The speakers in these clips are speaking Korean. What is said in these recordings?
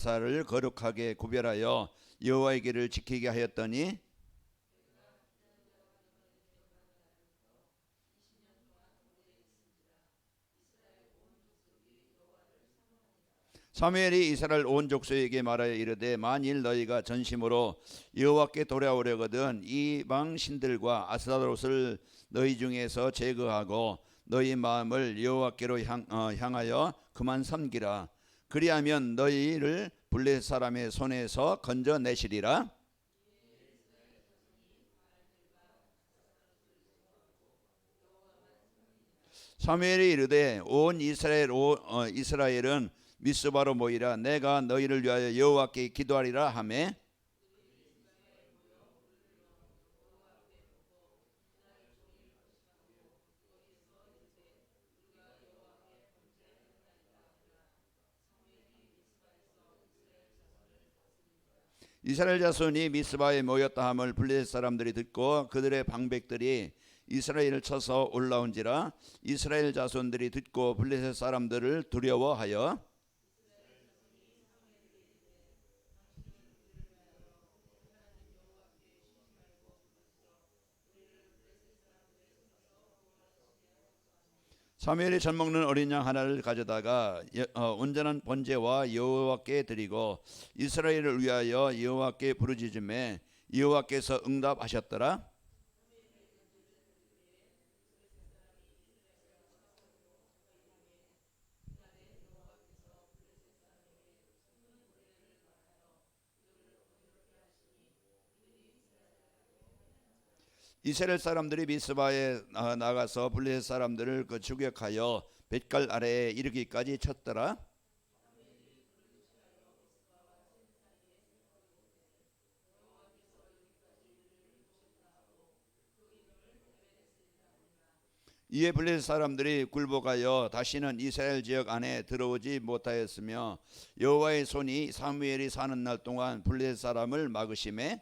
사를 거룩하게 구별하여 여호와의 길을 지키게 하였더니 사무엘이 이스라엘 온 족속에게 말하여 이르되 만일 너희가 전심으로 여호와께 돌아오려거든 이방 신들과 아스타롯을 너희 중에서 제거하고 너희 마음을 여호와께로 향하여 그만 섬기라. 그리하면 너희를 블레셋 사람의 손에서 건져내시리라. 사무엘이 이르되 온 이스라엘은 미스바로 모이라. 내가 너희를 위하여 여호와께 기도하리라 하매 이스라엘 자손이 미스바에 모였다 함을 블레셋 사람들이 듣고 그들의 방백들이 이스라엘을 쳐서 올라온지라. 이스라엘 자손들이 듣고 블레셋 사람들을 두려워하여 사무엘이 젖 먹는 어린 양 하나를 가져다가 온전한 번제와 여호와께 드리고 이스라엘을 위하여 여호와께 부르짖음에 여호와께서 응답하셨더라. 이스라엘 사람들이 미스바에 나가서 블레셋 사람들을 추격하여 벳갈 아래에 이르기까지 쳤더라. 이에 블레셋 사람들이 굴복하여 다시는 이스라엘 지역 안에 들어오지 못하였으며 여호와의 손이 사무엘이 사는 날 동안 블레셋 사람을 막으심에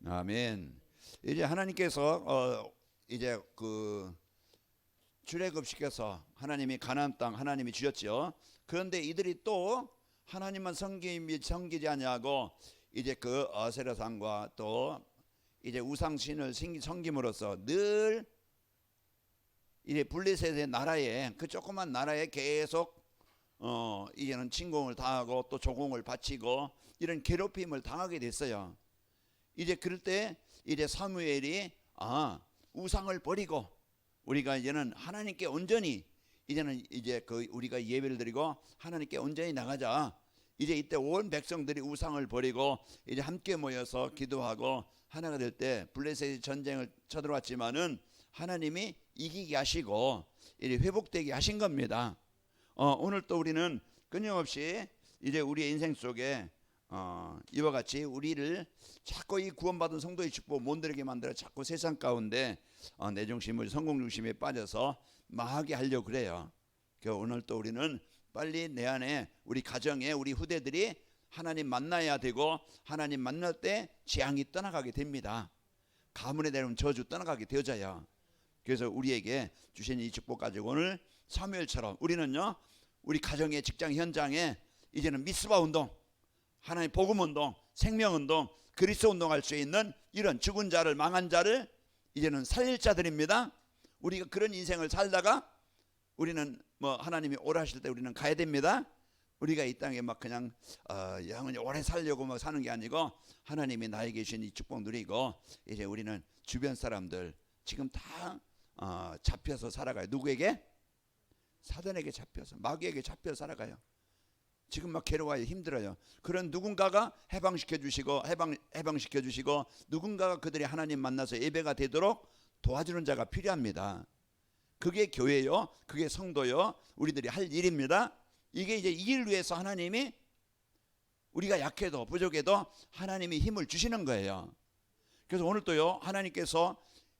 아멘. 이제 하나님께서 이제 출애굽시켜서 하나님이 가나안 땅 하나님이 주셨죠. 그런데 이들이 또 하나님만 섬기지 아니하고 이제 그 아세라상과 또 이제 우상신을 섬김으로써 늘 이제 블레셋의 나라에 그 조그만 나라에 계속 이제는 침공을 당하고 또 조공을 바치고 이런 괴롭힘을 당하게 됐어요. 이제 그럴 때 이제 사무엘이 우상을 버리고 우리가 이제는 하나님께 온전히 이제는 이제 우리가 예배를 드리고 하나님께 온전히 나가자. 이제 이때 온 백성들이 우상을 버리고 이제 함께 모여서 기도하고 하나가 될 때 블레셋이 전쟁을 쳐들어왔지만은 하나님이 이기게 하시고 이제 회복되게 하신 겁니다. 오늘 또 우리는 끊임없이 이제 우리의 인생 속에 이와 같이 우리를 자꾸 이 구원받은 성도의 축복 못 누리게 만들어 자꾸 세상 가운데 내 중심을 성공 중심에 빠져서 망하게 하려고 그래요. 그래서 오늘 또 우리는 빨리 내 안에 우리 가정에 우리 후대들이 하나님 만나야 되고 하나님 만날 때 재앙이 떠나가게 됩니다. 가문에 내려온 저주 떠나가게 되어져요. 그래서 우리에게 주신 이 축복 가지고 오늘 사무엘처럼 우리는요 우리 가정의 직장 현장에 이제는 미스바 운동 하나님 복음 운동, 생명 운동, 그리스도 운동할 수 있는 이런 죽은 자를 망한 자를 이제는 살릴 자들입니다. 우리가 그런 인생을 살다가 우리는 하나님이 오라 하실 때 우리는 가야 됩니다. 우리가 이 땅에 막 그냥 영원히 오래 살려고 막 사는 게 아니고 하나님이 나에게 주신 이 축복 누리고 이제 우리는 주변 사람들 지금 다 잡혀서 살아가요. 누구에게? 사단에게 잡혀서 마귀에게 잡혀서 살아가요. 지금 막 괴로워요. 힘들어요. 그런 누군가가 해방시켜 주시고 누군가가 그들이 하나님 만나서 예배가 되도록 도와주는 자가 필요합니다. 그게 교회요. 그게 성도요. 우리들이 할 일입니다. 이게 이제 이 일 위해서 하나님이 우리가 약해도 부족해도 하나님이 힘을 주시는 거예요. 그래서 오늘 또요. 하나님께서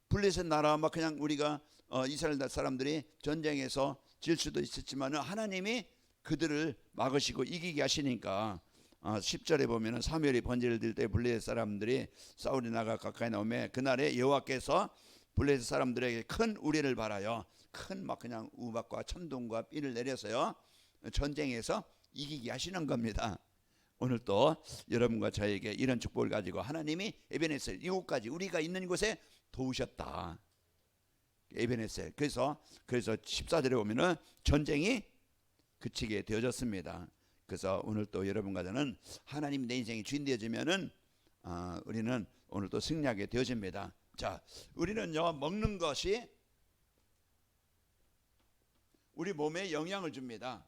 블레셋 나라 막 그냥 우리가 이스라엘 사람들이 전쟁에서 질 수도 있었지만 하나님이 그들을 막으시고 이기게 하시니까 10절에 보면은 사무엘이 번제를 드릴 때 블레셋 사람들이 사울이 나가 가까이 나오매 그날에 여호와께서 블레셋 사람들에게 큰 우레를 발하여 큰 막 그냥 우박과 천둥과 비를 내려서요 전쟁에서 이기게 하시는 겁니다. 오늘 또 여러분과 저에게 이런 축복을 가지고 하나님이 에베네셀 이곳까지 우리가 있는 곳에 도우셨다. 에베네셀. 그래서 14절에 보면은 전쟁이 그치게 되어졌습니다. 그래서 오늘 또 여러분과 저는 하나님 내 인생이 주인 되어지면은 우리는 오늘 또 승리하게 되어집니다. 자, 우리는요 먹는 것이 우리 몸에 영향을 줍니다.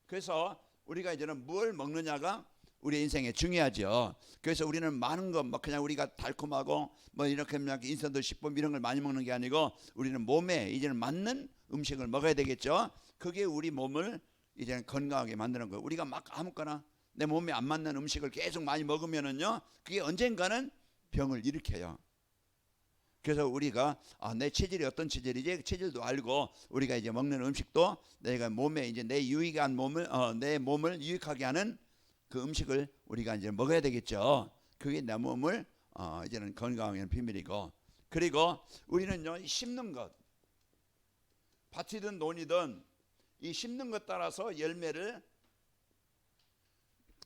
그래서 우리가 이제는 뭘 먹느냐가 우리 인생에 중요하죠. 그래서 우리는 많은 것, 뭐 그냥 우리가 달콤하고 뭐 이렇게 인参도 식품 이런 걸 많이 먹는 게 아니고 우리는 몸에 이제는 맞는 음식을 먹어야 되겠죠. 그게 우리 몸을 이제는 건강하게 만드는 거예요. 우리가 막 아무거나 내 몸에 안 맞는 음식을 계속 많이 먹으면은요, 그게 언젠가는 병을 일으켜요. 그래서 우리가 내 체질이 어떤 체질이지 체질도 알고 우리가 이제 먹는 음식도 내가 몸에 이제 내 유익한 몸을 내 몸을 유익하게 하는 그 음식을 우리가 이제 먹어야 되겠죠. 그게 내 몸을 이제는 건강하게 하는 비밀이고, 그리고 우리는요 심는 것, 밭이든 논이든 이 심는 것 따라서 열매를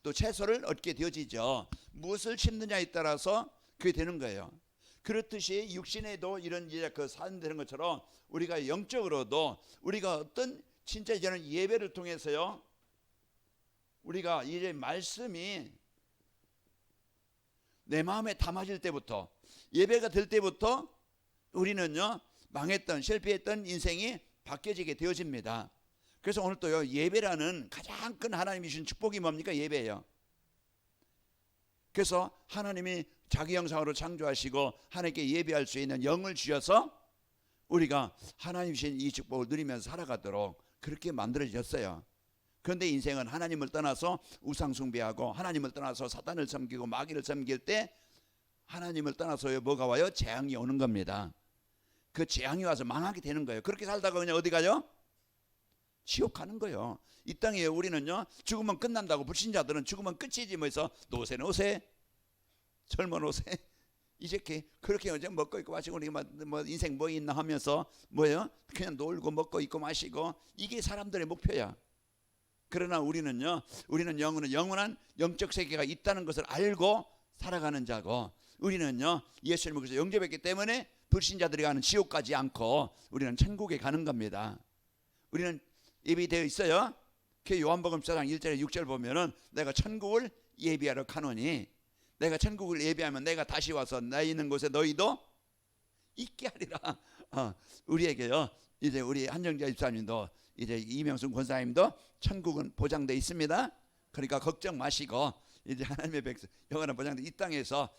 또 채소를 얻게 되어지죠. 무엇을 심느냐에 따라서 그게 되는 거예요. 그렇듯이 육신에도 이런 이제 그 사는 것처럼 우리가 영적으로도 우리가 어떤 진짜 이제는 예배를 통해서요 우리가 이제 말씀이 내 마음에 담아질 때부터 예배가 될 때부터 우리는요 망했던 실패했던 인생이 바뀌어지게 되어집니다. 그래서 오늘 또요 예배라는 가장 큰 하나님이 주신 축복이 뭡니까? 예배예요. 그래서 하나님이 자기 형상으로 창조하시고 하나님께 예배할 수 있는 영을 주셔서 우리가 하나님 주신 이 축복을 누리면서 살아가도록 그렇게 만들어졌어요. 그런데 인생은 하나님을 떠나서 우상 숭배하고 하나님을 떠나서 사단을 섬기고 마귀를 섬길 때 하나님을 떠나서 뭐가 와요? 재앙이 오는 겁니다. 그 재앙이 와서 망하게 되는 거예요. 그렇게 살다가 그냥 어디 가요? 지옥 가는 거예요. 이 땅에 우리는요 죽으면 끝난다고, 불신자들은 죽으면 끝이지 뭐 해서 노세는 오세 젊은 옷에 이제 그렇게 어제 먹고 있고 마시고 우리 뭐 인생 뭐 있나 하면서 뭐예요? 그냥 놀고 먹고 있고 마시고 이게 사람들의 목표야. 그러나 우리는 영원한 영적 세계가 있다는 것을 알고 살아가는 자고, 우리는요 예수님을 그래서 영접했기 때문에 불신자들이 가는 지옥 가지 않고 우리는 천국에 가는 겁니다. 우리는 예비되어 있어요. 그 요한복음 4장 1절에 6절 보면은 내가 천국을 예비하러 가노니, 내가 천국을 예비하면 내가 다시 와서 나 있는 곳에 너희도 있게 하리라. 우리에게요 이제 우리 한정자 집사님도 이제 이명순 권사님도 천국은 보장돼 있습니다. 그러니까 걱정 마시고 이제 하나님의 백성 영원한 보장돼 이 땅에서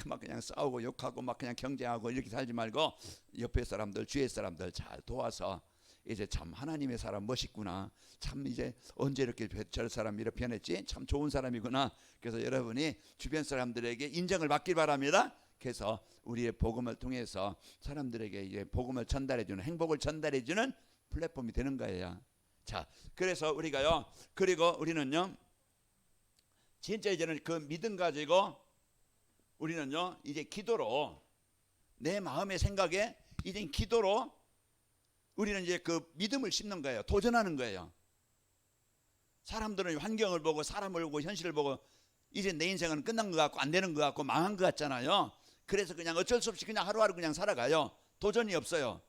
막 그냥 싸우고 욕하고 막 그냥 경쟁하고 이렇게 살지 말고 옆에 사람들 주위의 사람들 잘 도와서 이제 참 하나님의 사람 멋있구나, 참 이제 언제 이렇게 저 사람 이렇게 변했지, 참 좋은 사람이구나. 그래서 여러분이 주변 사람들에게 인정을 받길 바랍니다. 그래서 우리의 복음을 통해서 사람들에게 이제 복음을 전달해주는, 행복을 전달해주는 플랫폼이 되는 거예요. 자, 그래서 우리가요, 그리고 우리는요 진짜 이제는 그 믿음 가지고 우리는요 이제 기도로 내 마음의 생각에 이제 기도로 우리는 이제 그 믿음을 심는 거예요. 도전하는 거예요. 사람들은 환경을 보고 사람을 보고 현실을 보고 이제 내 인생은 끝난 것 같고 안 되는 것 같고 망한 것 같잖아요. 그래서 그냥 어쩔 수 없이 그냥 하루하루 그냥 살아가요. 도전이 없어요.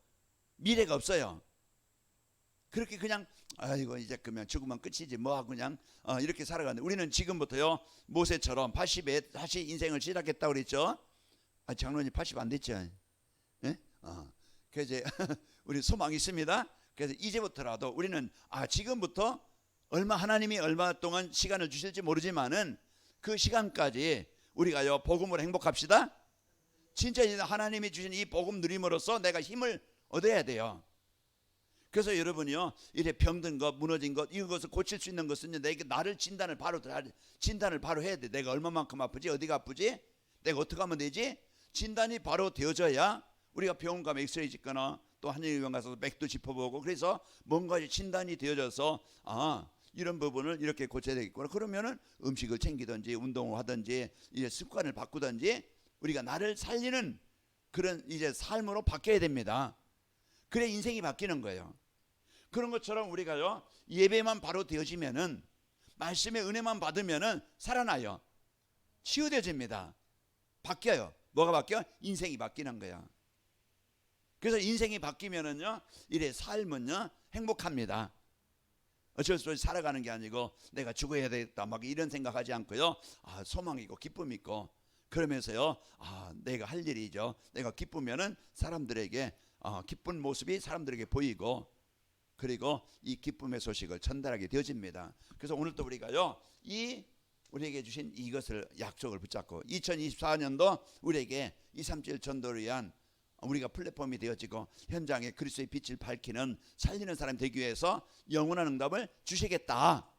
미래가 없어요. 그렇게 그냥 아이고 이제 그러면 죽으면 끝이지 뭐하고 그냥 이렇게 살아가는데, 우리는 지금부터요 모세처럼 80에 다시 인생을 시작했다고 그랬죠. 장로님 80 안 됐죠? 예? 그래서 이제 우리 소망이 있습니다. 그래서 이제부터라도 우리는 지금부터 하나님이 얼마 동안 시간을 주실지 모르지만은 그 시간까지 우리가요 복음으로 행복합시다. 진짜 하나님이 주신 이 복음 누림으로써 내가 힘을 얻어야 돼요. 그래서 여러분이요 이제 병든 것, 무너진 것, 이것을 고칠 수 있는 것은 내가 나를 진단을 바로 해야 돼. 내가 얼마만큼 아프지, 어디가 아프지, 내가 어떻게 하면 되지, 진단이 바로 되어져야 우리가 병원 가면 엑스레이 찍거나 또 한의병 가서 맥도 짚어보고, 그래서 뭔가 진단이 되어져서 이런 부분을 이렇게 고쳐야 되겠구나. 그러면은 음식을 챙기든지 운동을 하든지 이제 습관을 바꾸든지 우리가 나를 살리는 그런 이제 삶으로 바뀌어야 됩니다. 그래 인생이 바뀌는 거예요. 그런 것처럼 우리가요 예배만 바로 되어지면은 말씀의 은혜만 받으면은 살아나요. 치유되어집니다. 바뀌어요. 뭐가 바뀌어? 인생이 바뀌는 거야. 그래서 인생이 바뀌면은요 이래 삶은요 행복합니다. 어쩔 수 없이 살아가는 게 아니고 내가 죽어야 되겠다 막 이런 생각하지 않고요. 소망이 있고 기쁨이 있고 그러면서요 내가 할 일이죠. 내가 기쁘면은 사람들에게 기쁜 모습이 사람들에게 보이고 그리고 이 기쁨의 소식을 전달하게 되어집니다. 그래서 오늘도 우리가요 우리에게 주신 이것을 약속을 붙잡고 2024년도 우리에게 237 전도를 위한 우리가 플랫폼이 되어지고 현장에 그리스도의 빛을 밝히는 살리는 사람이 되기 위해서 영원한 응답을 주시겠다.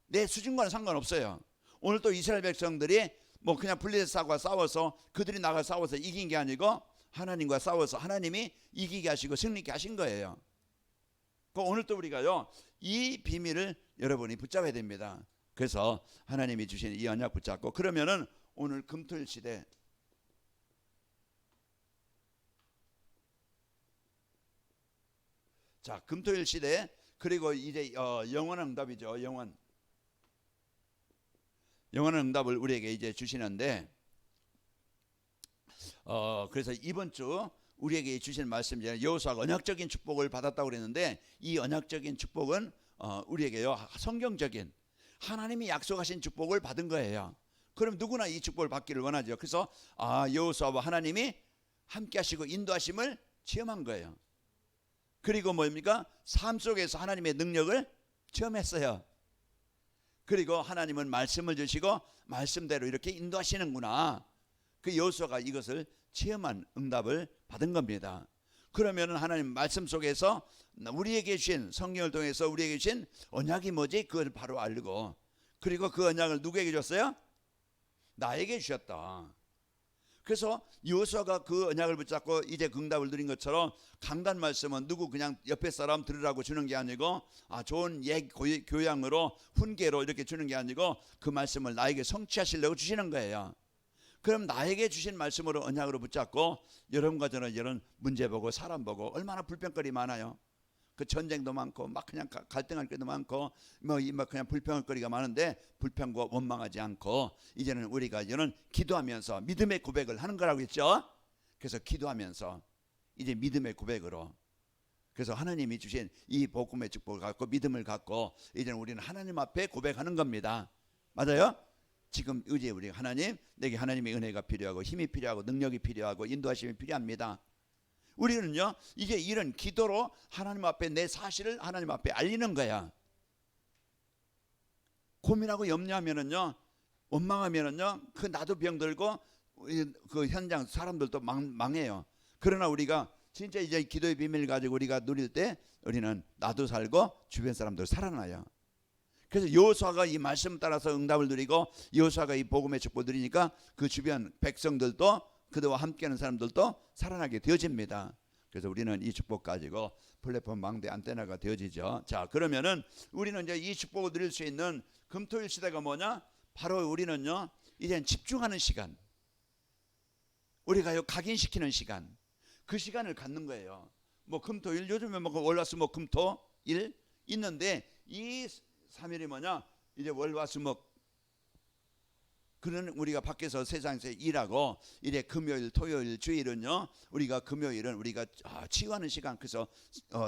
내 수준과는 상관없어요. 오늘 또 이스라엘 백성들이 뭐 그냥 블레셋과 싸워서 그들이 나가 싸워서 이긴 게 아니고 하나님과 싸워서 하나님이 이기게 하시고 승리케 하신 거예요. 오늘 또 우리가요 이 비밀을 여러분이 붙잡아야 됩니다. 그래서 하나님이 주신 이 언약 붙잡고 그러면은 오늘 금토일 시대 자 금토일 시대 그리고 이제 영원한 응답이죠. 영원한 응답을 우리에게 이제 주시는데 그래서 이번 주 우리에게 주신 말씀 중에 여호수아가 언약적인 축복을 받았다고 그랬는데 이 언약적인 축복은 우리에게요 성경적인 하나님이 약속하신 축복을 받은 거예요. 그럼 누구나 이 축복을 받기를 원하죠. 그래서 여호수아와 하나님이 함께 하시고 인도하심을 체험한 거예요. 그리고 뭡니까? 삶 속에서 하나님의 능력을 체험했어요. 그리고 하나님은 말씀을 주시고 말씀대로 이렇게 인도하시는구나. 그 여호수아가 이것을 체험한 응답을 받은 겁니다. 그러면 하나님 말씀 속에서 우리에게 주신 성경을 통해서 우리에게 주신 언약이 뭐지? 그걸 바로 알고 그리고 그 언약을 누구에게 줬어요? 나에게 주셨다. 그래서 여호수아가 그 언약을 붙잡고 이제 그 응답을 누린 것처럼 강단 말씀은 누구 그냥 옆에 사람 들으라고 주는 게 아니고 좋은 교양으로 훈계로 이렇게 주는 게 아니고 그 말씀을 나에게 성취하시려고 주시는 거예요. 그럼 나에게 주신 말씀으로 언약으로 붙잡고 여러분과 저는 이런 문제 보고 사람 보고 얼마나 불평거리 많아요. 그 전쟁도 많고 막 그냥 갈등할 것도 많고 뭐 그냥 불평할 거리가 많은데 불평과 원망하지 않고 이제는 우리가 이제는 기도하면서 믿음의 고백을 하는 거라고 했죠. 그래서 기도하면서 이제 믿음의 고백으로 그래서 하나님이 주신 이 복음의 축복을 갖고 믿음을 갖고 이제는 우리는 하나님 앞에 고백하는 겁니다. 맞아요? 지금 이제 우리 하나님 내게 하나님의 은혜가 필요하고 힘이 필요하고 능력이 필요하고 인도하심이 필요합니다. 우리는요 이제 이런 기도로 하나님 앞에 내 사실을 하나님 앞에 알리는 거야. 고민하고 염려하면은요 원망하면은요 그 나도 병들고 그 현장 사람들도 망해요. 그러나 우리가 진짜 이제 기도의 비밀을 가지고 우리가 누릴 때 우리는 나도 살고 주변 사람들 살아나요. 그래서 여호수아가 이 말씀 따라서 응답을 누리고 여호수아가 이 복음의 축복을 누리니까 그 주변 백성들도 그들과 함께하는 사람들도 살아나게 되어집니다. 그래서 우리는 이 축복 가지고 플랫폼 망대 안테나가 되어지죠. 자 그러면은 우리는 이제 이 축복을 누릴 수 있는 금토일 시대가 뭐냐? 바로 우리는요 이제 집중하는 시간, 우리가요 각인시키는 시간, 그 시간을 갖는 거예요. 뭐 금토일 요즘에 뭐 월화수목금토일 있는데 이 3일이 뭐냐? 이제 월화수목 그는 우리가 밖에서 세상에서 일하고 이제 금요일, 토요일, 주일은요 우리가 금요일은 우리가 치유하는 시간 그래서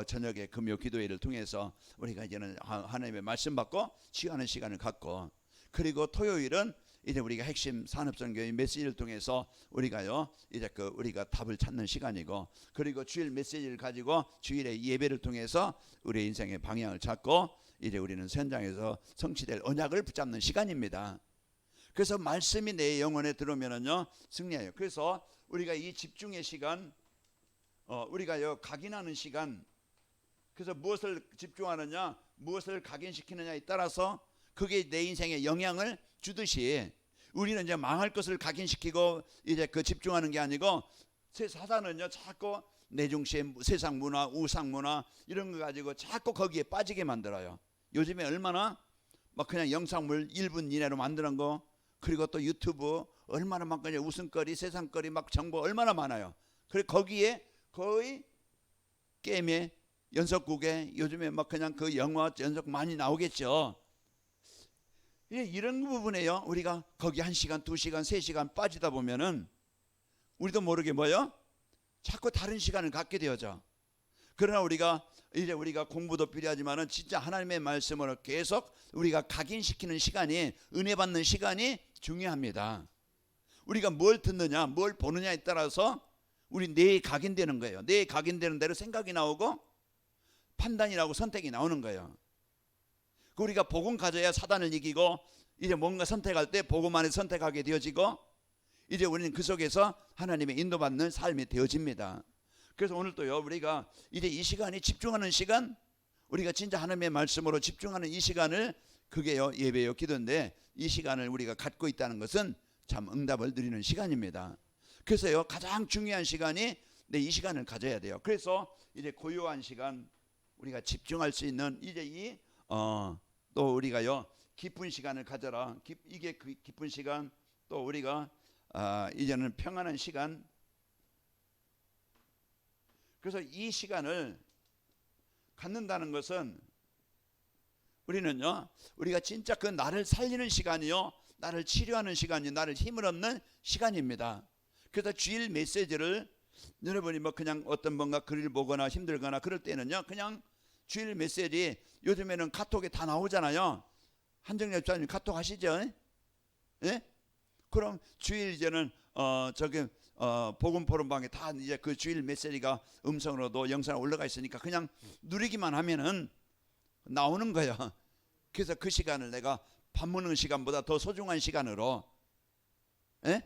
저녁에 금요 기도회를 통해서 우리가 이제는 하나님의 말씀 받고 치유하는 시간을 갖고 그리고 토요일은 이제 우리가 핵심 산업선교의 메시지를 통해서 우리가요 이제 우리가 답을 찾는 시간이고 그리고 주일 메시지를 가지고 주일의 예배를 통해서 우리의 인생의 방향을 찾고 이제 우리는 현장에서 성취될 언약을 붙잡는 시간입니다. 그래서 말씀이 내 영혼에 들어오면은요 승리해요. 그래서 우리가 이 집중의 시간, 우리가요 각인하는 시간, 그래서 무엇을 집중하느냐, 무엇을 각인시키느냐에 따라서 그게 내 인생에 영향을 주듯이 우리는 이제 망할 것을 각인시키고 이제 그 집중하는 게 아니고 사단은요 자꾸 내 중심, 세상 문화, 우상 문화 이런 거 가지고 자꾸 거기에 빠지게 만들어요. 요즘에 얼마나 막 그냥 영상물 1분 이내로 만드는 거, 그리고 또 유튜브 얼마나 막 그냥 웃음거리, 세상거리 막 정보 얼마나 많아요. 그리고 거기에 거의 게임에 연속국에 요즘에 막 그냥 그 영화 연속 많이 나오겠죠. 이런 부분에요. 우리가 거기 1시간, 2시간, 3시간 빠지다 보면은 우리도 모르게 뭐요? 자꾸 다른 시간을 갖게 되어져. 그러나 우리가 이제 우리가 공부도 필요하지만은 진짜 하나님의 말씀으로 계속 우리가 각인시키는 시간이, 은혜 받는 시간이 중요합니다. 우리가 뭘 듣느냐, 뭘 보느냐에 따라서 우리 뇌에 각인되는 거예요. 뇌에 각인되는 대로 생각이 나오고 판단이 나오고 선택이 나오는 거예요. 우리가 복음 가져야 사단을 이기고, 이제 뭔가 선택할 때 복음 안에 선택하게 되어지고, 이제 우리는 그 속에서 하나님의 인도받는 삶이 되어집니다. 그래서 오늘 또요, 우리가 이제 이 시간이 집중하는 시간, 우리가 진짜 하나님의 말씀으로 집중하는 이 시간을, 그게요 예배요 기도인데, 이 시간을 우리가 갖고 있다는 것은 참 응답을 누리는 시간입니다. 그래서요 가장 중요한 시간이 이 시간을 가져야 돼요. 그래서 이제 고요한 시간, 우리가 집중할 수 있는 이제 또 우리가요 깊은 시간을 가져라. 이게 그 깊은 시간, 또 우리가 이제는 평안한 시간. 그래서 이 시간을 갖는다는 것은 우리는요, 우리가 진짜 그 나를 살리는 시간이요, 나를 치료하는 시간이요, 나를 힘을 얻는 시간입니다. 그래서 주일 메시지를 여러분이 뭐 그냥 어떤 뭔가 글을 보거나 힘들거나 그럴 때는요, 그냥 주일 메시지, 요즘에는 카톡에 다 나오잖아요. 한정엽 목사님 카톡 하시죠? 예? 그럼 주일 이제는 복음 포럼방에 다 이제 그 주일 메시지가 음성으로도 영상으로 올라가 있으니까 그냥 누리기만 하면은 나오는 거예요. 그래서 그 시간을 내가 밥 먹는 시간보다 더 소중한 시간으로, 예?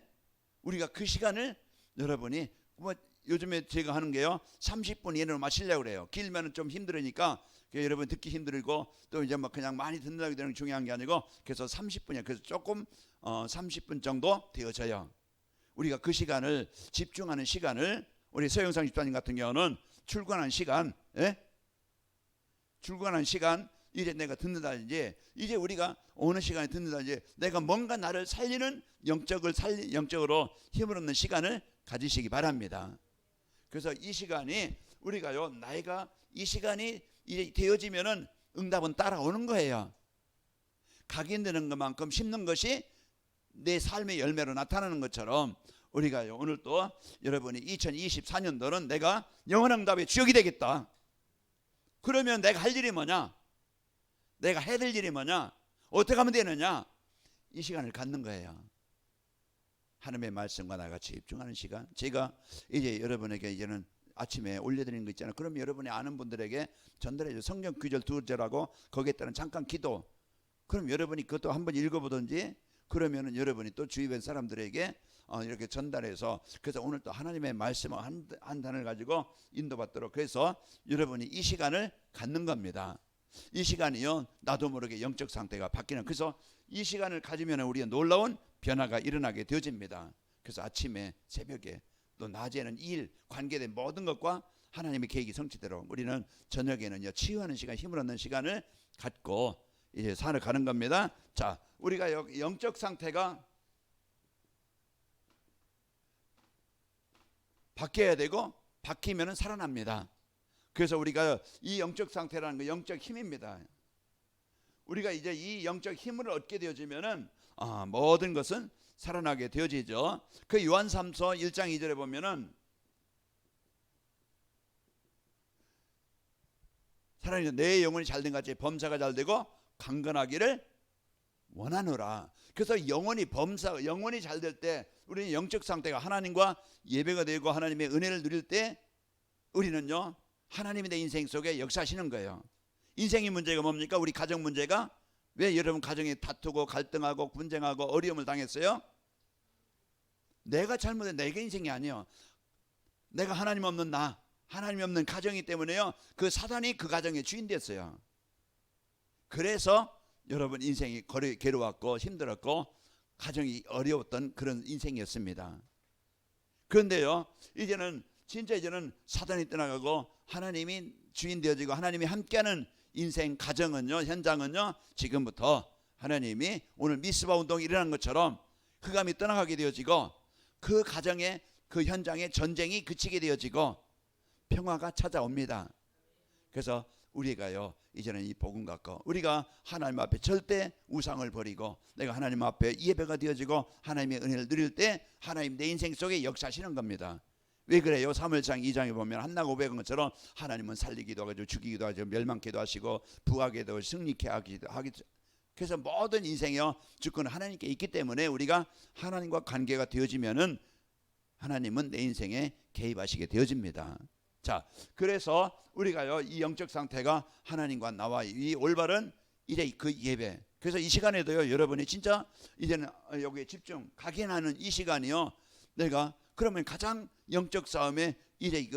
우리가 그 시간을 여러분이 뭐 요즘에 제가 하는 게요 30분 이내로 마치려고 그래요. 길면은 좀 힘들으니까 여러분 듣기 힘들고, 또 이제 막 그냥 많이 듣는다고 되는 게 중요한 게 아니고, 그래서 30분이야. 그래서 조금 30분 정도 되어져요. 우리가 그 시간을 집중하는 시간을, 우리 서영상 집사님 같은 경우는 출근하는 시간, 예? 출근하는 시간, 이제 내가 듣는다든지, 이제 우리가 어느 시간에 듣는다든지, 내가 뭔가 나를 살리는 영적으로 힘을 얻는 시간을 가지시기 바랍니다. 그래서 이 시간이 우리가요, 나이가 이 시간이 이제 되어지면은 응답은 따라오는 거예요. 각인되는 것만큼 심는 것이 내 삶의 열매로 나타나는 것처럼, 우리가요 오늘 또 여러분이 2024년도는 내가 영원한 응답의 주역이 되겠다. 그러면 내가 할 일이 뭐냐? 내가 해야 될 일이 뭐냐? 어떻게 하면 되느냐? 이 시간을 갖는 거예요. 하나님의 말씀과 나같이 집중하는 시간. 제가 이제 여러분에게 이제는 아침에 올려드리는 거 있잖아요. 그럼 여러분이 아는 분들에게 전달해줘. 성경 구절 2절하고 거기에 따른 잠깐 기도. 그럼 여러분이 그것도 한번 읽어보든지, 그러면은 여러분이 또 주위의 사람들에게 이렇게 전달해서, 그래서 오늘 또 하나님의 말씀을 한 단을 가지고 인도받도록, 그래서 여러분이 이 시간을 갖는 겁니다. 이 시간이요 나도 모르게 영적 상태가 바뀌는, 그래서 이 시간을 가지면 우리가 놀라운 변화가 일어나게 되어집니다. 그래서 아침에, 새벽에, 또 낮에는 일, 관계된 모든 것과 하나님의 계획이 성취되도록 우리는 저녁에는요 치유하는 시간, 힘을 얻는 시간을 갖고 이제 살아가는 겁니다. 자, 우리가 영적 상태가 바뀌어야 되고, 바뀌면은 살아납니다. 그래서 우리가 이 영적 상태라는 거 영적 힘입니다. 우리가 이제 이 영적 힘을 얻게 되어지면은 모든 것은 살아나게 되어지죠. 그 요한삼서 1장 2절에 보면은 사랑이 내 영혼이 잘된 같이 범사가 잘되고 강건하기를 원하노라. 그래서 영혼이 잘될 때, 우리는 영적 상태가 하나님과 예배가 되고 하나님의 은혜를 누릴 때, 우리는요 하나님이 내 인생 속에 역사하시는 거예요. 인생의 문제가 뭡니까? 우리 가정 문제가. 왜 여러분 가정에 다투고 갈등하고 분쟁하고 어려움을 당했어요? 내가 잘못한 내게 인생이 아니에요. 내가 하나님 없는 하나님 없는 가정이기 때문에요 그 사단이 그 가정의 주인 됐어요. 그래서 여러분 인생이 괴로웠고 힘들었고 가정이 어려웠던 그런 인생이었습니다. 그런데요 이제는 사단이 떠나가고 하나님이 주인 되어지고 하나님이 함께하는 인생 가정은요, 현장은요, 지금부터 하나님이 오늘 미스바 운동이 일어난 것처럼 흑암이 떠나가게 되어지고 그 가정에 그 현장에 전쟁이 그치게 되어지고 평화가 찾아옵니다. 그래서 우리가요 이제는 이 복음 갖고 우리가 하나님 앞에 절대 우상을 버리고 내가 하나님 앞에 예배가 되어지고 하나님의 은혜를 누릴 때 하나님 내 인생 속에 역사하시는 겁니다. 왜 그래요? 사무엘상 2장에 보면 한나 고백한 것처럼 하나님은 살리기도 하고 죽이기도 하죠. 멸망케도 하시고 부하게도 승리케 하기도 그래서 모든 인생이요 주권은 하나님께 있기 때문에 우리가 하나님과 관계가 되어지면은 하나님은 내 인생에 개입하시게 되어집니다. 자, 그래서 우리가요 이 영적 상태가 하나님과 나와 이 올바른 이제 그 예배. 그래서 이 시간에도요 여러분이 진짜 이제는 여기에 집중 각인하는 이 시간이요. 내가 그러면 가장 영적 싸움에 이제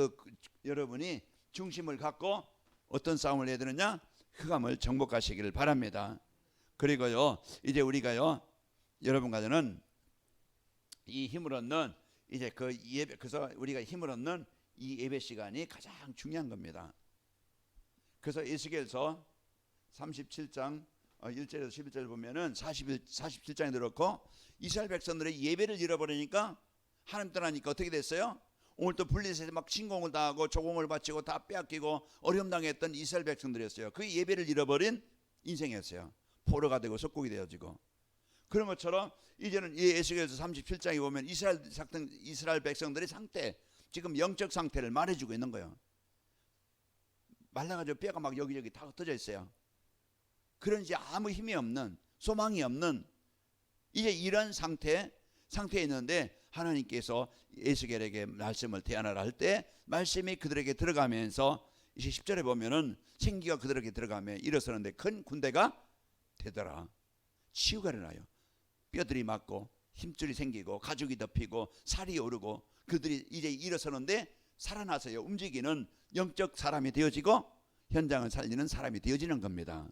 여러분이 중심을 갖고 어떤 싸움을 해야 되느냐? 흑암을 정복하시기를 바랍니다. 그리고요 이제 우리가요 여러분 가정은 이 힘을 얻는 이제 그 예배, 그래서 우리가 힘을 얻는 이 예배 시간이 가장 중요한 겁니다. 그래서 에스겔서 37장 1절에서 11절 보면은 47장에 들었고 이스라엘 백성들의 예배를 잃어버리니까 하나님 떠나니까 어떻게 됐어요? 오늘 또 블레셋에 막 침공을 당하고 조공을 바치고 다 빼앗기고 어려움 당했던 이스라엘 백성들이었어요. 그 예배를 잃어버린 인생이었어요. 포로가 되고 속국이 되어지고 그런 것처럼 이제는 이 에스겔서 37장에 보면 이스라엘 백성들의 상태 지금 영적 상태를 말해주고 있는 거예요. 말라가지고 뼈가 막 여기저기 다 흩어져 있어요. 그런 이제 아무 힘이 없는 소망이 없는 이제 이런 상태에 있는데 하나님께서 에스겔에게 말씀을 대안하라 할 때 말씀이 그들에게 들어가면서 이제 10절에 보면은 생기가 그들에게 들어가며 일어서는데 큰 군대가 되더라. 치유가 일어나요. 뼈들이 맞고 힘줄이 생기고 가죽이 덮이고 살이 오르고 그들이 이제 일어서는데 살아나서요 움직이는 영적 사람이 되어지고 현장을 살리는 사람이 되어지는 겁니다.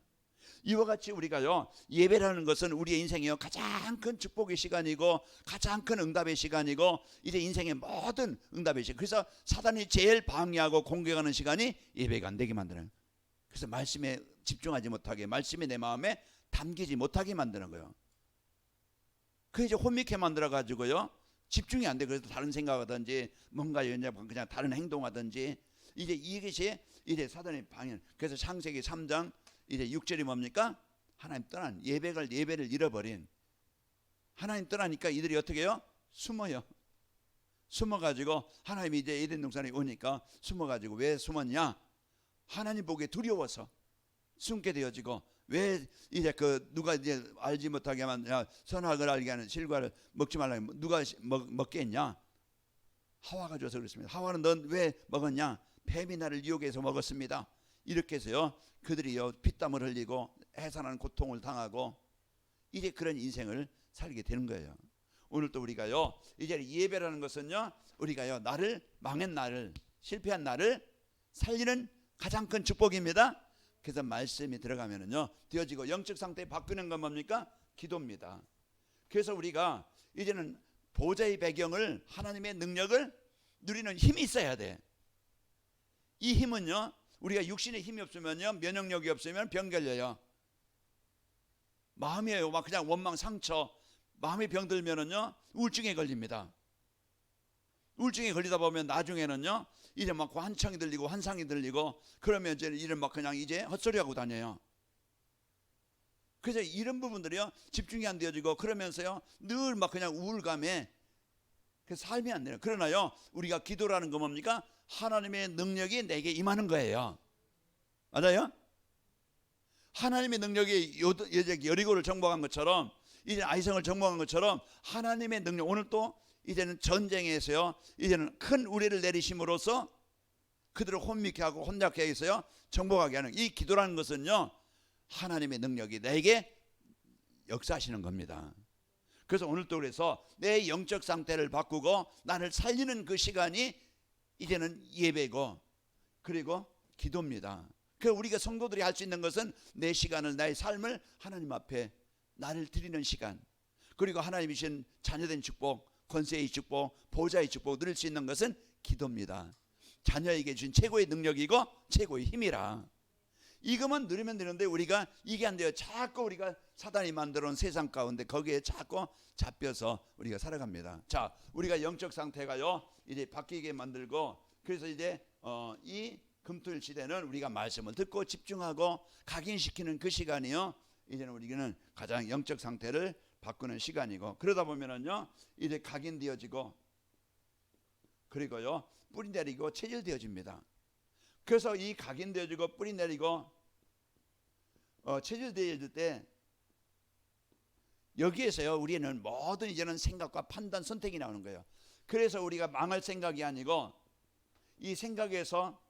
이와 같이 우리가요 예배라는 것은 우리의 인생이요 가장 큰 축복의 시간이고 가장 큰 응답의 시간이고 이제 인생의 모든 응답의 시간. 그래서 사단이 제일 방해하고 공격하는 시간이 예배가 안 되게 만드는. 그래서 말씀에 집중하지 못하게 말씀이 내 마음에 담기지 못하게 만드는 거예요. 그 이제 혼미케 만들어 가지고요 집중이 안 돼. 그래서 다른 생각하든지 뭔가 그냥 다른 행동하든지 이제 이것이 이제 사단의 방해. 그래서 창세기 3장 이제 6절이 뭡니까? 하나님 떠난 예배를 잃어버린 하나님 떠나니까 이들이 어떻게 해요? 숨어요. 숨어가지고 하나님이 이제 에덴 동산에 오니까 숨어가지고 왜 숨었냐? 하나님 보기에 두려워서 숨게 되어지고 왜 이제 누가 이제 알지 못하게 하면 선악을 알게 하는 실과를 먹지 말라고 누가 먹겠냐? 하와가 줘서 그렇습니다. 하와는 넌 왜 먹었냐? 뱀이 나를 유혹해서 먹었습니다. 이렇게 해서요 그들이요 피땀을 흘리고 해산하는 고통을 당하고 이제 그런 인생을 살게 되는 거예요. 오늘 또 우리가요 이제 예배라는 것은요 우리가요 망한 나를 실패한 나를 살리는 가장 큰 축복입니다. 그래서 말씀이 들어가면은요 되어지고 영적 상태 바꾸는 건 뭡니까? 기도입니다. 그래서 우리가 이제는 보좌의 배경을 하나님의 능력을 누리는 힘이 있어야 돼. 이 힘은요 우리가 육신의 힘이 없으면요 면역력이 없으면 병 걸려요. 마음이에요. 막 그냥 원망 상처 마음에 병 들면은요 우울증에 걸립니다. 우울증에 걸리다 보면 나중에는요 이제 막 환청이 들리고 환상이 들리고 그러면 이제 이런 막 그냥 이제 헛소리하고 다녀요. 그래서 이런 부분들이요 집중이 안 되어지고 그러면서요 늘 막 그냥 우울감에 그 삶이 안 돼요. 그러나요 우리가 기도라는 건 뭡니까? 하나님의 능력이 내게 임하는 거예요. 맞아요? 하나님의 능력이 여리고를 정복한 것처럼 이제 아이성을 정복한 것처럼 하나님의 능력 오늘 또 이제는 전쟁에서요 이제는 큰 우레를 내리심으로써 그들을 혼미케 하고 혼잡케 해서요 정복하게 하는 이 기도라는 것은요 하나님의 능력이 내게 역사하시는 겁니다. 그래서 오늘 또 그래서 내 영적 상태를 바꾸고 나를 살리는 그 시간이 이제는 예배고 그리고 기도입니다. 그 우리가 성도들이 할 수 있는 것은 내 시간을 나의 삶을 하나님 앞에 나를 드리는 시간 그리고 하나님이 주신 자녀된 축복 권세의 축복 보좌의 축복 누릴 수 있는 것은 기도입니다. 자녀에게 준 최고의 능력이고 최고의 힘이라 이것만 누리면 되는데 우리가 이게 안 돼요. 자꾸 우리가 사단이 만들어 놓은 세상 가운데 거기에 자꾸 잡혀서 우리가 살아갑니다. 자, 우리가 영적 상태가요 이제 바뀌게 만들고, 그래서 이제 이 금토일 시대는 우리가 말씀을 듣고 집중하고 각인시키는 그 시간이요, 이제는 우리는 가장 영적 상태를 바꾸는 시간이고, 그러다 보면은요 이제 각인되어지고, 그리고요 뿌리 내리고 체질되어집니다. 그래서 이 각인되어지고 뿌리 내리고 체질되어질 때 여기에서요 우리는 모든 이제는 생각과 판단, 선택이 나오는 거예요. 그래서 우리가 망할 생각이 아니고 이 생각에서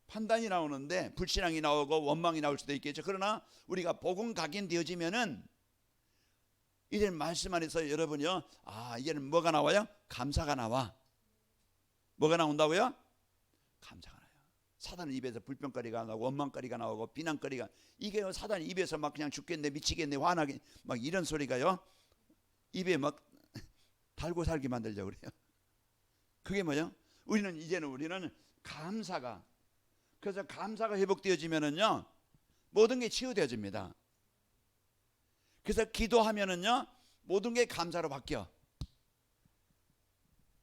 판단이 나오는데 불신앙이 나오고 원망이 나올 수도 있겠죠. 그러나 우리가 복음 각인되어지면은 이제는 말씀 안에서 여러분이요, 이제는 뭐가 나와요? 감사가 나와. 뭐가 나온다고요? 감사가 나요. 사단의 입에서 불평거리가 나오고 원망거리가 나오고 비난거리가, 이게 사단의 입에서 막 그냥 죽겠네, 미치겠네, 화나게 막 이런 소리가요 입에 막 달고 살게 만들려고 그래요. 그게 뭐예요? 우리는 감사가, 그래서 감사가 회복되어지면은요 모든 게 치유되어집니다. 그래서 기도하면은요 모든 게 감사로 바뀌어.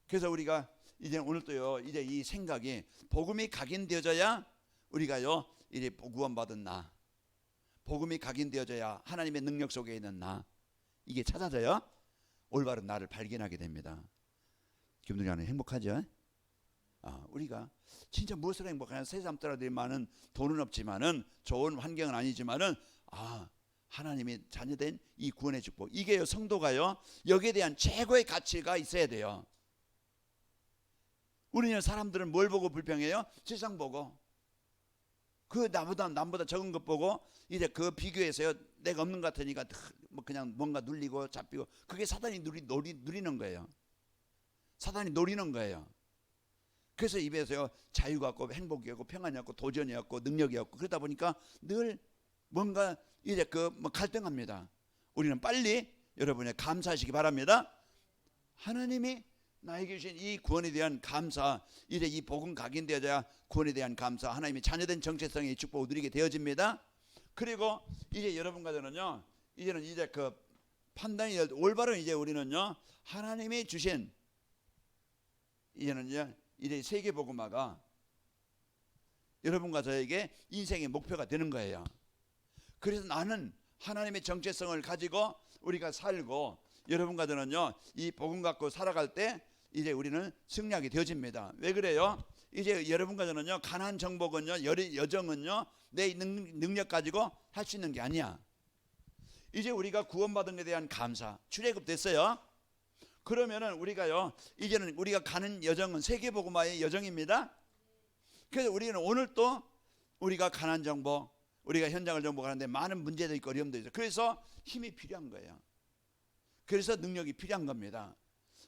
그래서 우리가 이제 오늘도요 이제 이 생각이 복음이 각인되어져야 우리가요 이제 구원받은 나, 복음이 각인되어져야 하나님의 능력 속에 있는 나, 이게 찾아져요 올바른 나를 발견하게 됩니다. 기분이 안 행복하죠? 우리가 진짜 무엇으로 행복하냐? 세상 사람들이 많은 돈은 없지만은 좋은 환경은 아니지만은 하나님의 자녀된 이 구원의 축복, 이게요 성도가요 여기에 대한 최고의 가치가 있어야 돼요. 우리는 사람들은 뭘 보고 불평해요? 세상 보고, 그 남보다 적은 것 보고 이제 그 비교해서요 내가 없는 것 같으니까 뭐 그냥 뭔가 눌리고 잡히고, 그게 사단이 누리는 거예요. 사단이 노리는 거예요. 그래서 입에서요 자유가 없고 행복이 없고 평안이 없고 도전이 없고 능력이 없고, 그러다 보니까 늘 뭔가 이제 뭐 갈등합니다. 우리는 빨리 여러분의 감사하시기 바랍니다. 하나님이 나에게 주신 이 구원에 대한 감사, 이제 이 복음 각인되어져야 구원에 대한 감사, 하나님의 자녀된 정체성의 축복을 누리게 되어집니다. 그리고 이제 여러분과 저는요 이제는 이제 그 판단이 올바른 이제 우리는요 하나님이 주신 이제는 이제 세계 복음화가 여러분과 저에게 인생의 목표가 되는 거예요. 그래서 나는 하나님의 정체성을 가지고 우리가 살고, 여러분과 저는요 이 복음 갖고 살아갈 때 이제 우리는 승리하게 되어집니다. 왜 그래요? 이제 여러분과 저는요 가난한 정복은요 여정은요 내 능력 가지고 할 수 있는 게 아니야. 이제 우리가 구원받은 것에 대한 감사, 출애굽 됐어요. 그러면은 우리가요 이제는 우리가 가는 여정은 세계 복음화의 여정입니다. 그래서 우리는 오늘 또 우리가 가난한 정복, 우리가 현장을 정복하는데 많은 문제도 있고 어려움도 있어요. 그래서 힘이 필요한 거예요. 그래서 능력이 필요한 겁니다.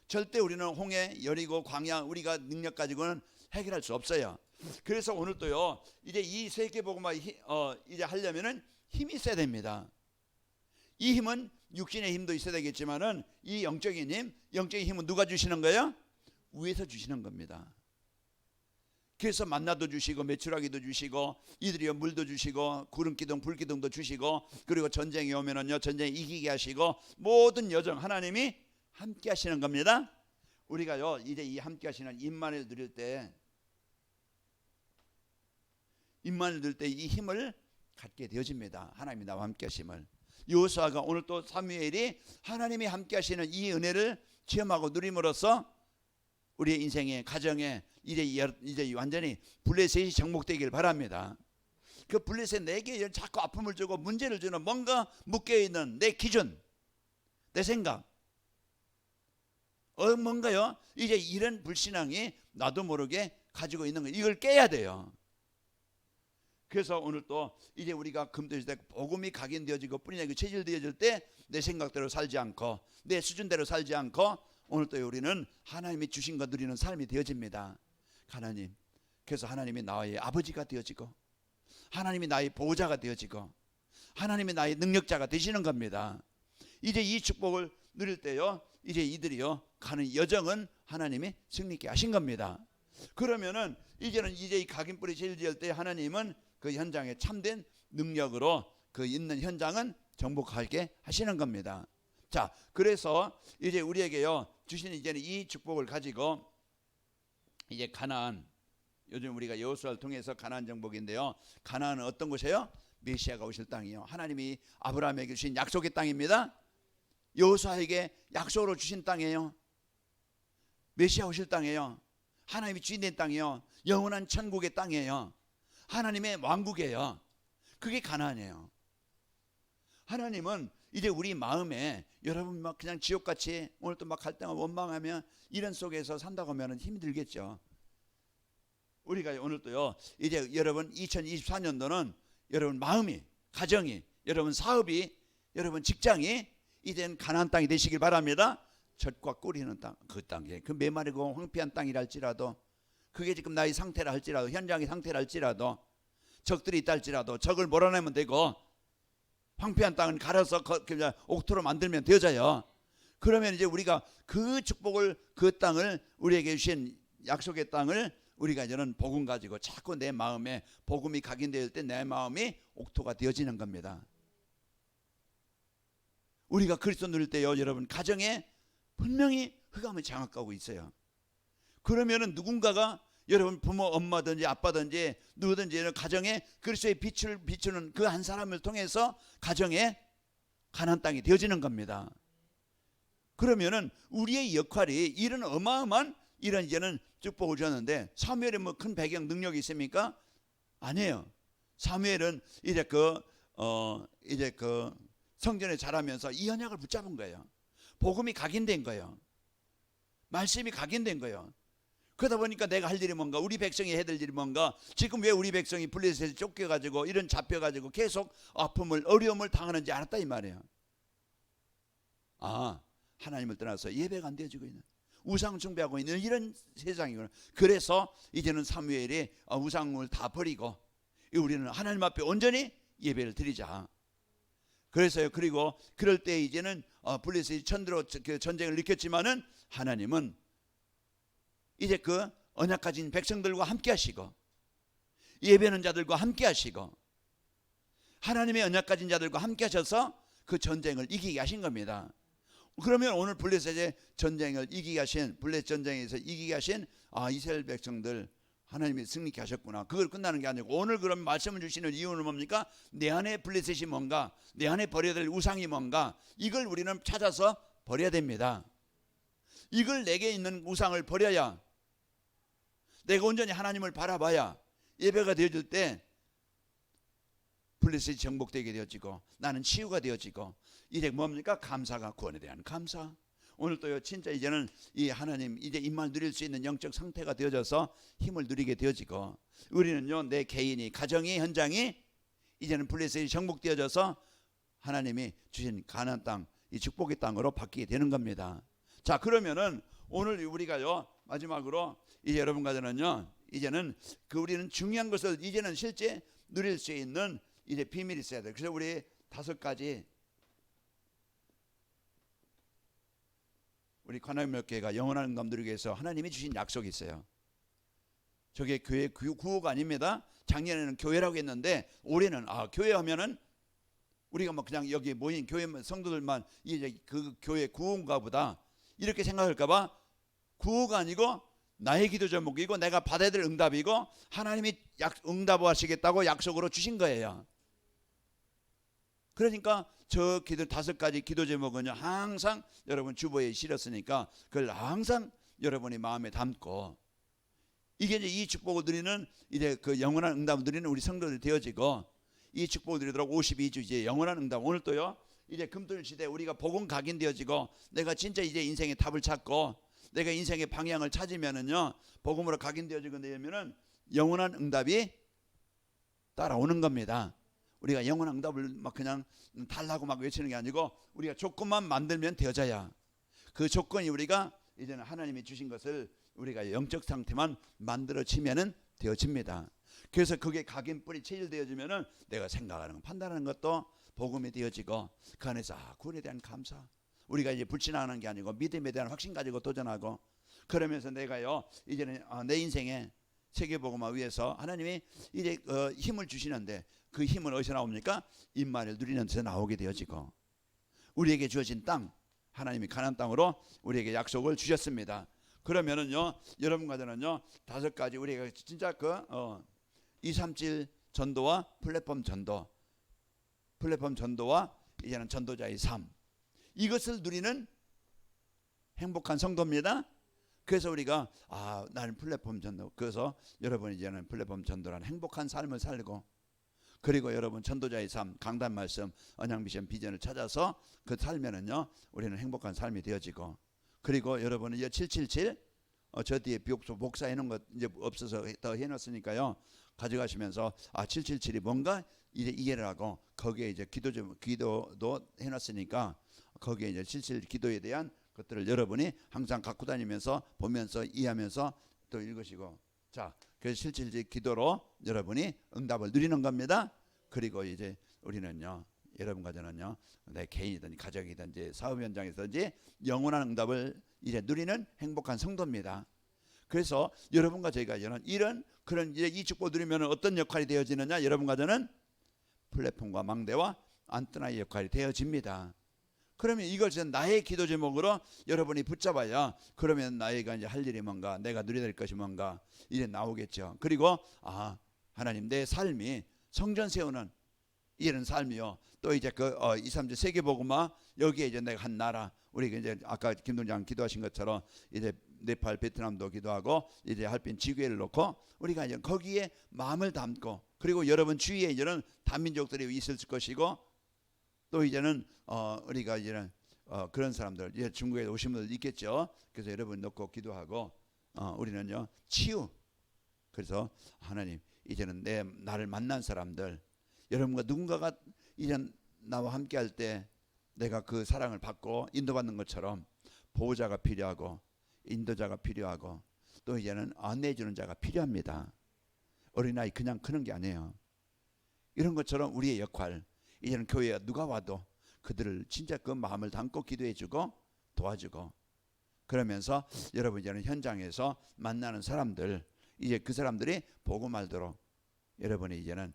절대 우리는 홍해, 여리고, 광야 우리가 능력 가지고는 해결할 수 없어요. 그래서 오늘도요 이제 이 세계 복음화 이제 하려면은 힘이 있어야 됩니다. 이 힘은 육신의 힘도 있어야 되겠지만은 이 영적인 힘은 누가 주시는 거예요? 위에서 주시는 겁니다. 그래서 만나도 주시고 메추라기도 주시고 이들이요 물도 주시고 구름기둥 불기둥도 주시고, 그리고 전쟁이 오면은요 전쟁 이기게 하시고, 모든 여정 하나님이 함께 하시는 겁니다. 우리가요 이제 이 함께 하시는 임만을 누릴 때 이 힘을 갖게 되어집니다. 하나님이 나와 함께 하심을. 여호수아가 오늘 또 사무엘이 하나님이 함께 하시는 이 은혜를 체험하고 누림으로써 우리의 인생의 가정에 이제 완전히 블레셋이 정복되길 바랍니다. 그 블레셋 내게 자꾸 아픔을 주고 문제를 주는 뭔가 묶여있는 내 기준, 내 생각, 뭔가요 이제 이런 불신앙이 나도 모르게 가지고 있는 거, 이걸 깨야 돼요. 그래서 오늘 또 이제 우리가 금토일 때 복음이 각인되어지고 뿌리내고 체질되어질 때 내 생각대로 살지 않고 내 수준대로 살지 않고 오늘 또 우리는 하나님이 주신 것 누리는 삶이 되어집니다. 하나님, 그래서 하나님이 나의 아버지가 되어지고 하나님이 나의 보호자가 되어지고 하나님이 나의 능력자가 되시는 겁니다. 이제 이 축복을 누릴 때요 이제 이들이요 가는 여정은 하나님이 승리케 하신 겁니다. 그러면은 이제는 이제 이 각인 뿌리 체질될 때 하나님은 그 현장에 참된 능력으로 그 있는 현장은 정복하게 하시는 겁니다. 자, 그래서 이제 우리에게요 주신 이제는 이 축복을 가지고 이제 가나안, 요즘 우리가 여호수아를 통해서 가나안 정복인데요. 가나안은 어떤 곳이에요? 메시아가 오실 땅이요. 하나님이 아브라함에게 주신 약속의 땅입니다. 여호수아에게 약속으로 주신 땅이에요. 메시아 오실 땅이에요. 하나님이 주인된 땅이에요. 영원한 천국의 땅이에요. 하나님의 왕국이에요. 그게 가나안이에요. 하나님은 이제 우리 마음에 여러분 막 그냥 지옥같이 오늘 또 막 갈 때만 원망하면 이런 속에서 산다고 하면 힘이 들겠죠. 우리가 오늘 또요 이제 여러분 2024년도는 여러분 마음이, 가정이, 여러분 사업이, 여러분 직장이 이젠 가나안 땅이 되시길 바랍니다. 젖과 꿀이는 땅, 그 땅에 그 메마르고 황폐한 땅이라 할지라도, 그게 지금 나의 상태라 할지라도, 현장의 상태라 할지라도, 적들이 있다 할지라도 적을 몰아내면 되고, 황폐한 땅은 갈아서 옥토로 만들면 되어져요. 그러면 이제 우리가 그 축복을, 그 땅을 우리에게 주신 약속의 땅을 우리가 이제는 복음 가지고 자꾸 내 마음에 복음이 각인될 때 내 마음이 옥토가 되어지는 겁니다. 우리가 그리스도 누릴 때요 여러분 가정에 분명히 흑암이 장악하고 있어요. 그러면은 누군가가 여러분 부모, 엄마든지 아빠든지 누구든지 가정에 그리스도의 빛을 비추는 그 한 사람을 통해서 가정에 가나안 땅이 되어지는 겁니다. 그러면은 우리의 역할이 이런 어마어마한 이런 이제는 축복을 주었는데, 사무엘이 뭐 큰 배경 능력이 있습니까? 아니에요. 사무엘은 이제 그 성전에 자라면서 이 언약을 붙잡은 거예요. 복음이 각인된 거예요. 말씀이 각인된 거예요. 그러다 보니까 내가 할 일이 뭔가, 우리 백성이 해야 될 일이 뭔가, 지금 왜 우리 백성이 블레셋에 쫓겨가지고 이런 잡혀가지고 계속 아픔을, 어려움을 당하는지 알았다 이 말이에요. 아, 하나님을 떠나서 예배가 안 되어지고 있는, 우상 숭배하고 있는 이런 세상이구나. 그래서 이제는 사무엘이 우상을 다 버리고 우리는 하나님 앞에 온전히 예배를 드리자. 그래서요. 그리고 그럴 때 이제는 블레셋이 천대로 전쟁을 일으켰지만은 하나님은 이제 그 언약 가진 백성들과 함께 하시고, 예배하는 자들과 함께 하시고, 하나님의 언약 가진 자들과 함께 하셔서 그 전쟁을 이기게 하신 겁니다. 그러면 오늘 블레셋의 전쟁을 이기게 하신, 블레셋 전쟁에서 이기게 하신 이스라엘 백성들 하나님이 승리케 하셨구나. 그걸 끝나는 게 아니고 오늘 그런 말씀을 주시는 이유는 뭡니까? 내 안에 블레셋이 뭔가, 내 안에 버려야 될 우상이 뭔가, 이걸 우리는 찾아서 버려야 됩니다. 이걸 내게 있는 우상을 버려야, 내가 온전히 하나님을 바라봐야 예배가 되어질 때 블레셋이 정복되게 되어지고 나는 치유가 되어지고, 이제 뭡니까? 감사가, 구원에 대한 감사. 오늘 또요 진짜 이제는 이 하나님 이제 임만 누릴 수 있는 영적 상태가 되어져서 힘을 누리게 되어지고, 우리는요 내 개인이, 가정이, 현장이 이제는 블레셋이 정복되어져서 하나님이 주신 가나안 땅, 이 축복의 땅으로 바뀌게 되는 겁니다. 자, 그러면은 오늘 우리가요 마지막으로 이제 여러분과는요 이제는 우리는 중요한 것을 이제는 실제 누릴 수 있는 이제 비밀이 있어야 돼요. 그래서 우리 5가지, 우리 관악명교회가 영원한 응답 누리기 위해서 하나님이 주신 약속이 있어요. 저게 교회 구호가 아닙니다. 작년에는 교회라고 했는데 올해는 교회 하면은 우리가 뭐 그냥 여기 모인 교회 성도들만 이제 그 교회 구호인가 보다 이렇게 생각할까봐, 구호가 아니고 나의 기도 제목이고 내가 받아야 될 응답이고 하나님이 응답하시겠다고 약속으로 주신 거예요. 그러니까 저 기도 5가지 기도 제목은요 항상 여러분 주보에 실었으니까 그걸 항상 여러분이 마음에 담고, 이게 이제 이 축복을 누리는 이제 그 영원한 응답을 누리는 우리 성도들이 되어지고, 이 축복을 누리도록 52주 이제 영원한 응답. 오늘 또요 이제 금토일 시대 우리가 복음 각인되어지고 내가 진짜 이제 인생의 답을 찾고 내가 인생의 방향을 찾으면은요 복음으로 각인되어지고 되면은 영원한 응답이 따라오는 겁니다. 우리가 영원한 응답을 막 그냥 달라고 막 외치는 게 아니고 우리가 조건만 만들면 되어져야, 그 조건이 우리가 이제는 하나님이 주신 것을 우리가 영적 상태만 만들어지면은 되어집니다. 그래서 그게 각인 뿌리 체질되어지면은 내가 생각하는 것, 판단하는 것도 복음이 되어지고, 그 안에서 구원에 대한 감사, 우리가 이제 불신하는 게 아니고 믿음에 대한 확신 가지고 도전하고, 그러면서 내가요 이제는 내 인생에 세계복음화 위해서 하나님이 이제 힘을 주시는데 그 힘은 어디서 나옵니까? 임마를 누리는 데서 나오게 되어지고 우리에게 주어진 땅 하나님이 가나안 땅으로 우리에게 약속을 주셨습니다. 그러면은요 여러분과 저는요 5가지 우리가 진짜 237 전도와 플랫폼 전도와 이제는 전도자의 삶 이것을 누리는 행복한 성도입니다. 그래서 우리가 나는 플랫폼 전도 그래서 여러분 이제는 플랫폼 전도라는 행복한 삶을 살고 그리고 여러분 전도자의 삶 강단 말씀 언약 미션 비전을 찾아서 그 살면은요 우리는 행복한 삶이 되어지고 그리고 여러분은 이제 777 저 뒤에 비옥소 목사 해놓은 것 이제 없어서 더 해놨으니까요 가져가시면서 777이 뭔가 이제 이해를 하고 거기에 이제 기도도 해놨으니까 거기에 이제 777 기도에 대한 것들을 여러분이 항상 갖고 다니면서 보면서 이해하면서 또 읽으시고 자 그래서 777 기도로 여러분이 응답을 누리는 겁니다. 그리고 이제 우리는요 여러분과 저는요 내 개인이든지 가족이든지 사업 현장에서든지 영원한 응답을 이제 누리는 행복한 성도입니다. 그래서 여러분과 저희가 이런 그런 이제 이 축복 누리면 어떤 역할이 되어지느냐 여러분과 저는 플랫폼과 망대와 안테나의 역할이 되어집니다. 그러면 이것은 나의 기도 제목으로 여러분이 붙잡아야 그러면 나이가 이제 할 일이 뭔가 내가 누려야 될 것이 뭔가 이제 나오겠죠. 그리고 하나님 내 삶이 성전 세우는 이런 삶이요. 또 이제 237 세계복음화 여기에 이제 내가 한 나라 우리가 이제 아까 김동장 기도하신 것처럼 이제 네팔 베트남도 기도하고 이제 할빈 지구회를 놓고 우리가 이제 거기에 마음을 담고 그리고 여러분 주위에 이제는 다민족들이 있을 것이고 또 이제는 우리가 이제는 그런 사람들 이제 중국에 오신 분들 있겠죠. 그래서 여러분 놓고 기도하고 우리는요 치유 그래서 하나님 이제는 나를 만난 사람들 여러분과 누군가가 이제 나와 함께 할 때 내가 그 사랑을 받고 인도받는 것처럼 보호자가 필요하고 인도자가 필요하고 또 이제는 안내해주는 자가 필요합니다. 어린아이 그냥 크는 게 아니에요. 이런 것처럼 우리의 역할 이제는 교회에 누가 와도 그들을 진짜 그 마음을 담고 기도해주고 도와주고 그러면서 여러분 이제는 현장에서 만나는 사람들 이제 그 사람들이 복음 알도록 여러분이 이제는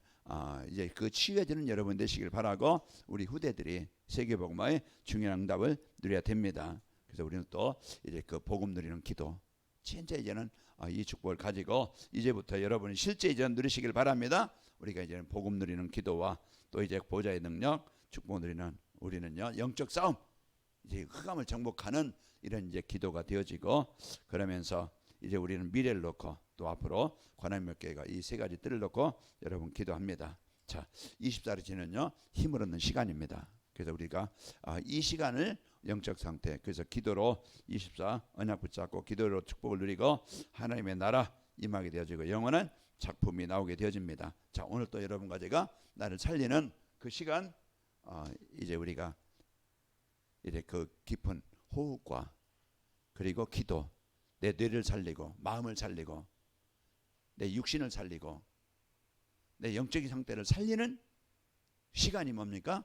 이제 그 치유해지는 여러분 되시길 바라고 우리 후대들이 세계복음화의 중요한 응답을 누려야 됩니다. 그래서 우리는 또 이제 그 복음 누리는 기도 진짜 이제는 이 축복을 가지고 이제부터 여러분이 실제 이제 누리시길 바랍니다. 우리가 이제는 복음 누리는 기도와 또 이제 보좌의 능력 축복 누리는 우리는요 영적 싸움 이제 흑암을 정복하는 이런 이제 기도가 되어지고 그러면서 이제 우리는 미래를 놓고 또 앞으로 관할몇개가 이 3가지 뜰을 놓고 여러분 기도합니다. 자 24일째는요 힘을 얻는 시간입니다. 그래서 우리가 이 시간을 영적 상태 그래서 기도로 24 언약 붙잡고 기도로 축복을 누리고 하나님의 나라 임하게 되어지고 영원한 작품이 나오게 되어집니다. 자 오늘 또 여러분과 제가 나를 살리는 그 시간 이제 우리가 이제 그 깊은 호흡과 그리고 기도 내 뇌를 살리고 마음을 살리고 내 육신을 살리고 내 영적인 상태를 살리는 시간이 뭡니까?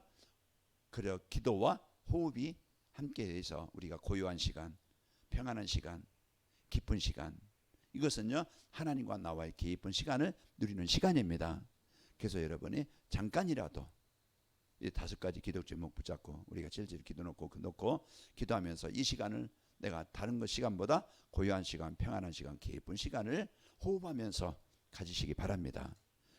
그래 기도와 호흡이 함께해서 우리가 고요한 시간, 평안한 시간, 깊은 시간 이것은요 하나님과 나와의 깊은 시간을 누리는 시간입니다. 그래서 여러분이 잠깐이라도 이 5가지 기도 제목 붙잡고 우리가 질질 기도 놓고 기도하면서 이 시간을 내가 다른 것 시간보다 고요한 시간, 평안한 시간, 깊은 시간을 호흡하면서 가지시기 바랍니다.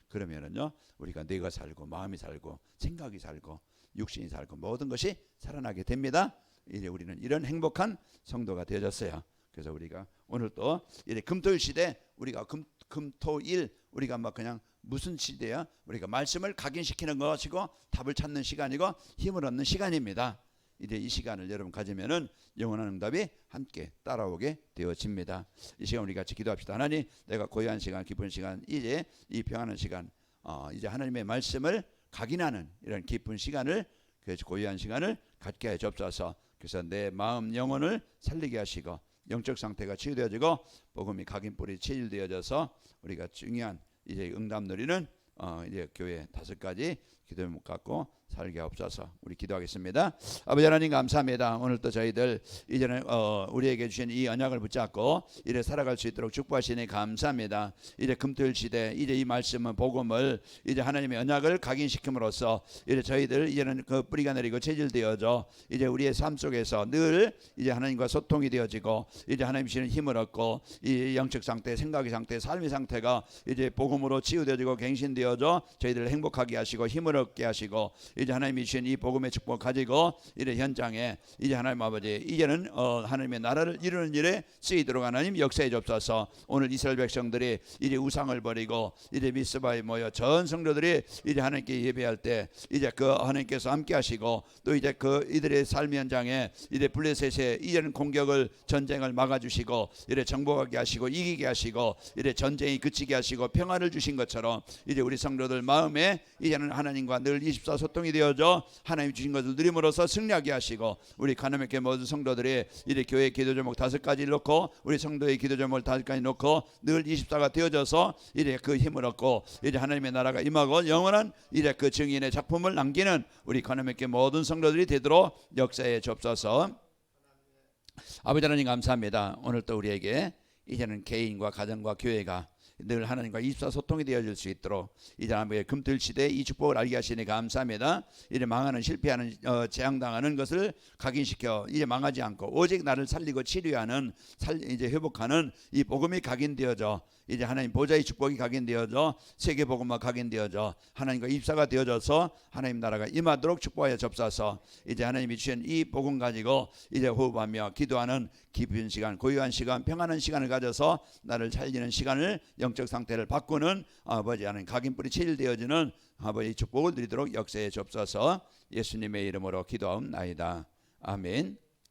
그러면은요 우리가 뇌가 살고 마음이 살고 생각이 살고 육신이 살고 모든 것이 살아나게 됩니다. 이제 우리는 이런 행복한 성도가 되어졌어요. 그래서 우리가 오늘 또 이제 금토일 시대 우리가 금토일 우리가 막 그냥 무슨 시대야 우리가 말씀을 각인시키는 것이고 답을 찾는 시간이고 힘을 얻는 시간입니다. 이제 이 시간을 여러분 가지면은 영원한 응답이 함께 따라오게 되어집니다. 이 시간 우리 같이 기도합시다. 하나님 내가 고요한 시간 깊은 시간 이제 이 평안한 시간 이제 하나님의 말씀을 각인하는 이런 깊은 시간을 그래서 고요한 시간을 갖게 해 주옵소서. 그래서 내 마음 영혼을 살리게 하시고 영적 상태가 치유되어지고 복음이 각인뿔이 체질되어져서 우리가 중요한 이제 응답 누리는 이제 교회 5가지 기도 제목 갖고 살게 없어서 우리 기도하겠습니다. 아버지 하나님 감사합니다. 오늘 또 저희들 이제는 우리에게 주신 이 언약을 붙잡고 이래 살아갈 수 있도록 축복하시니 감사합니다. 이제 금토일 시대 이제 이 말씀은 복음을 이제 하나님의 언약을 각인시킴으로써 이제 저희들 이제는 그 뿌리가 내리고 체질되어져 이제 우리의 삶 속에서 늘 이제 하나님과 소통이 되어지고 이제 하나님 주시는 힘을 얻고 이 영적 상태, 생각의 상태, 삶의 상태가 이제 복음으로 치유되어지고 갱신되어져 저희들을 행복하게 하시고 힘을 얻게 하시고 이제 하나님이 주신 이 복음의 축복을 가지고 이제 현장에 이제 하나님 아버지 이제는 하나님의 나라를 이루는 일에 쓰이도록 하나님 역사해 주옵소서. 오늘 이스라엘 백성들이 이제 우상을 버리고 이제 미스바에 모여 전 성도들이 이제 하나님께 예배할 때 이제 그 하나님께서 함께 하시고 또 이제 그 이들의 삶 현장에 이제 블레셋의 이제는 공격을 전쟁을 막아주시고 이제 정복하게 하시고 이기게 하시고 이제 전쟁이 그치게 하시고 평안을 주신 것처럼 이제 우리 성도들 마음에 이제는 하나님과 늘 24 소통이 되어져 하나님 주신 것을 누림으로써 승리하게 하시고 우리 가나메교회 모든 성도들이 이제 교회 기도 제목 5가지를 놓고 우리 성도의 기도 제목을 5가지 놓고 늘 24가 되어져서 이제 그 힘을 얻고 이제 하나님의 나라가 임하고 영원한 이제 그 증인의 작품을 남기는 우리 가나메교회 모든 성도들이 되도록 역사에 주옵소서. 아버지 하나님 감사합니다. 오늘 또 우리에게 이제는 개인과 가정과 교회가 늘 하나님과 24 소통이 되어질 수 있도록 이제 아버지의 금토일 시대에 이 축복을 알게 하시니 감사합니다. 이제 망하는 실패하는 재앙당하는 것을 각인시켜 이제 망하지 않고 오직 나를 살리고 치료하는 이제 회복하는 이 복음이 각인되어져 이제 하나님 보좌의 축복이 각인되어져 세계 복음화 각인되어져 하나님과 입사가 되어져서 하나님 나라가 임하도록 축복하여 접사서 이제 하나님이 주신 이 복음 가지고 이제 호흡하며 기도하는 깊은 시간, 고요한 시간, 평안한 시간을 가져서 나를 살리는 시간을 영적 상태를 바꾸는 아버지 하나님 각인뿌리 체질되어지는 아버지 축복을 드리도록 역사에 접사서 예수님의 이름으로 기도하옵나이다. 아멘.